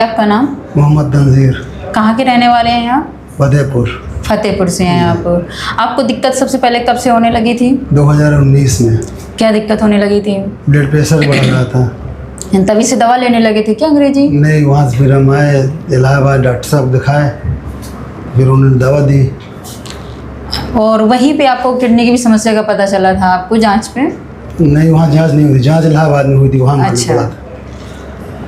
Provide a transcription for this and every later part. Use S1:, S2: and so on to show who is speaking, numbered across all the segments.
S1: आपका नाम?
S2: मोहम्मद तंजीर।
S1: कहाँ के रहने वाले हैं आप?
S2: फतेहपुर।
S1: फतेहपुर से हैं आप। आपको दिक्कत सबसे पहले कब से होने लगी थी?
S2: 2019 में
S1: क्या दिक्कत होने लगी थी?
S2: ब्लड प्रेशर बढ़ रहा था।
S1: तभी से दवा लेने लगे थे क्या अंग्रेजी?
S2: नहीं, वहाँ से फिर हम आए इलाहाबाद, डॉक्टर साहब दिखाए, फिर उन्होंने दवा दी।
S1: और वहीं पे आपको किडनी की भी समस्या का पता चला था आपको जांच पे?
S2: नहीं, वहाँ जांच नहीं हुई थी, जांच इलाहाबाद में हुई थी, वहाँ मालूम
S1: अच्छा।
S2: पड़ा था।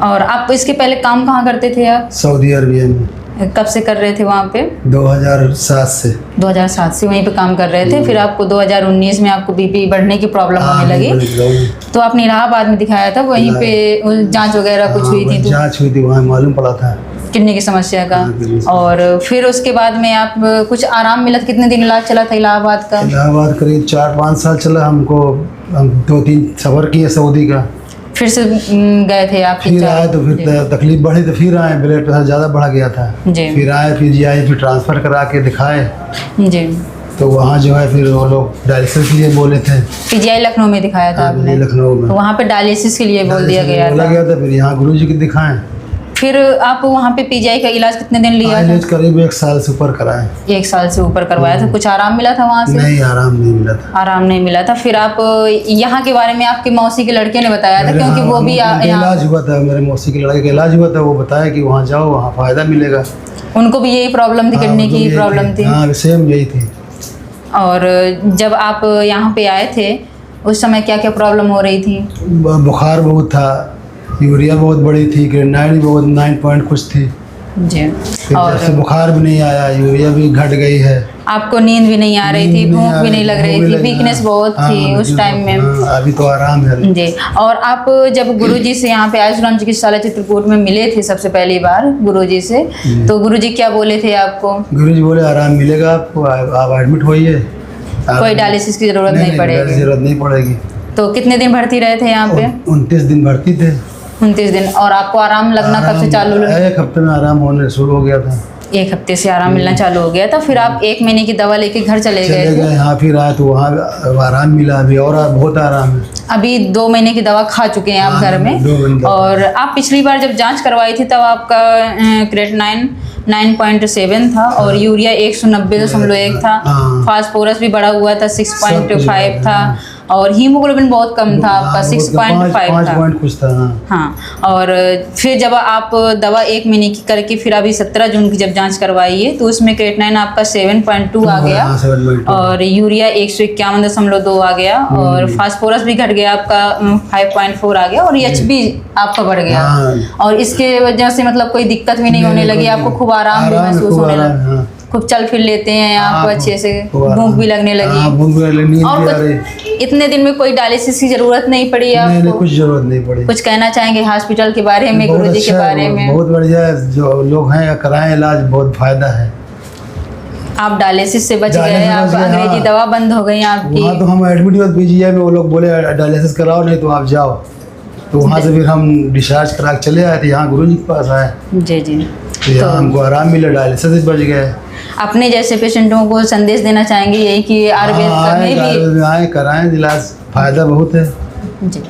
S1: और आप इसके पहले काम कहाँ करते थे आप?
S2: सऊदी अरबिया में।
S1: कब से कर रहे थे वहाँ पे?
S2: 2007 से।
S1: 2007 से वहीं पे काम कर रहे थे। फिर आपको 2019 में आपको बीपी बढ़ने की प्रॉब्लम होने लगी, तो आपने इलाहाबाद में दिखाया था, वहीं पे जांच वगैरह कुछ हुई थी? तो
S2: जांच हुई थी, वहाँ मालूम पड़ा था
S1: किडनी की समस्या का। और फिर उसके बाद में आप कुछ आराम मिला? कितने दिन इलाज चला था इलाहाबाद का?
S2: इलाहाबाद करीब 4-5 साल चला हमको। हम 2-3 सफ़र किए सऊदी का।
S1: फिर से गए थे आप?
S2: फिर आए तो फिर तकलीफ बढ़ी तो फिर आए, ब्लड प्रेशर ज़्यादा बढ़ गया था।
S1: जी।
S2: फिर आए, पीजीआई फिर ट्रांसफ़र करा के दिखाए,
S1: जी।
S2: तो वहाँ जो है फिर वो लोग डायलिसिस के लिए बोले थे।
S1: पीजीआई लखनऊ में दिखाया था आपने?
S2: लखनऊ में।
S1: तो वहाँ पे डायलिसिस के लिए बोल दिया गया
S2: बोला
S1: था।
S2: गया था, फिर यहाँ गुरुजी के दिखाएं।
S1: फिर आप वहाँ पे पीजीआई का इलाज कितने दिन लिया था?
S2: इलाज करीब 1 साल से ऊपर कराए।
S1: 1 साल से ऊपर करवाया था। कुछ आराम मिला था वहाँ से?
S2: नहीं, आराम नहीं मिला था।
S1: आराम नहीं मिला था। फिर आप यहाँ के बारे में आपके मौसी के लड़के ने बताया था, क्योंकि वो भी
S2: इलाज हुआ था, मेरे मौसी के लड़के का इलाज हुआ था, वो बताया कि वहाँ जाओ, वहाँ फ़ायदा मिलेगा।
S1: उनको भी यही प्रॉब्लम थी, किडनी की प्रॉब्लम थी?
S2: हाँ, सेम यही थी।
S1: और जब आप यहाँ पे आए थे उस समय क्या क्या प्रॉब्लम हो रही थी?
S2: बुखार बहुत था, यूरिया बहुत बड़ी थी, क्रेनाइन बहुत 9 पॉइंट कुछ थी।
S1: जी।
S2: फिर
S1: और
S2: जब से बुखार भी नहीं आया, यूरिया भी घट गई है।
S1: आपको नींद भी नहीं आ रही थी, भूख भी नहीं लग रही थी, वीकनेस बहुत थी उस टाइम में?
S2: अभी तो आराम है
S1: जी। और आप जब गुरुजी से यहाँ पे आयुष्मान चिकित्सालय चित्रकूट में मिले थे सबसे पहली बार गुरुजी से, तो गुरुजी क्या बोले थे आपको?
S2: गुरुजी बोले आराम मिलेगा आपको, आप एडमिट होइए,
S1: कोई डायलिसिस की जरूरत नहीं पड़ेगी?
S2: जरूरत नहीं पड़ेगी।
S1: तो कितने दिन भर्ती रहे थे यहाँ पे?
S2: 29 दिन भर्ती थे।
S1: 29 दिन। और आपको आराम लगना कब से चालू हुआ?
S2: 1 हफ्ते में आराम होने शुरू हो गया था।
S1: 1 हफ्ते से आराम मिलना चालू हो गया था। फिर आप 1 महीने की दवा लेके घर चले गए थे?
S2: हाँ, फिर आए तो वहाँ आराम मिला, अभी और बहुत आराम है।
S1: अभी 2 महीने की दवा खा चुके हैं आप घर में?
S2: 2 महीने।
S1: और आप पिछली बार जब जांच करवाई थी तब आपका क्रेटनाइन 9.7 था और यूरिया 190.1 था। फास्फोरस भी बढ़ा हुआ था, 6.5 था, और हीमोग्लोबिन बहुत कम था आपका, 6.5 था।
S2: कुछ था।
S1: हाँ। और फिर जब आप दवा 1 महीने की करके फिर अभी 17 जून की जब जांच करवाई है तो उसमें क्रेटनाइन आपका 7.2 आ गया, और यूरिया 151.2 आ गया, और फास्फोरस भी घट गया आपका 5.4 आ गया, और एचबी आपका बढ़ गया। और इसके वजह से मतलब कोई दिक्कत भी नहीं होने लगी आपको? खूब आराम भी महसूस होने लगा? खूब चल फिर लेते हैं आपको अच्छे से? भूख भी लगने लगी? और कुछ इतने दिन में कोई डायलिसिस की जरूरत नहीं पड़ी आपको?
S2: नहीं, कुछ जरूरत नहीं पड़ी।
S1: कुछ कहना चाहेंगे हॉस्पिटल के बारे में, गुरुजी के बारे में?
S2: बहुत बढ़िया है, जो लोग हैं कराएं इलाज, बहुत फायदा है।
S1: आप डायलिसिस से बच गए, आप अंग्रेजी दवा बंद हो गई आपकी?
S2: वहाँ तो हम एडमिट हुए पीजीआई में, वो लोग बोले डायलिसिस कराओ, नहीं तो आप जाओ। तो वहाँ से फिर हम डिस्चार्ज करा के चले आए थे, यहाँ गुरुजी के पास आए।
S1: जी जी।
S2: तो हमको आराम मिला, डायलिसिस से बच गए।
S1: अपने जैसे पेशेंटों को संदेश देना चाहेंगे यही कि आयुर्वेद में भी
S2: आए कराएं इलाज, फायदा बहुत है।
S1: जी।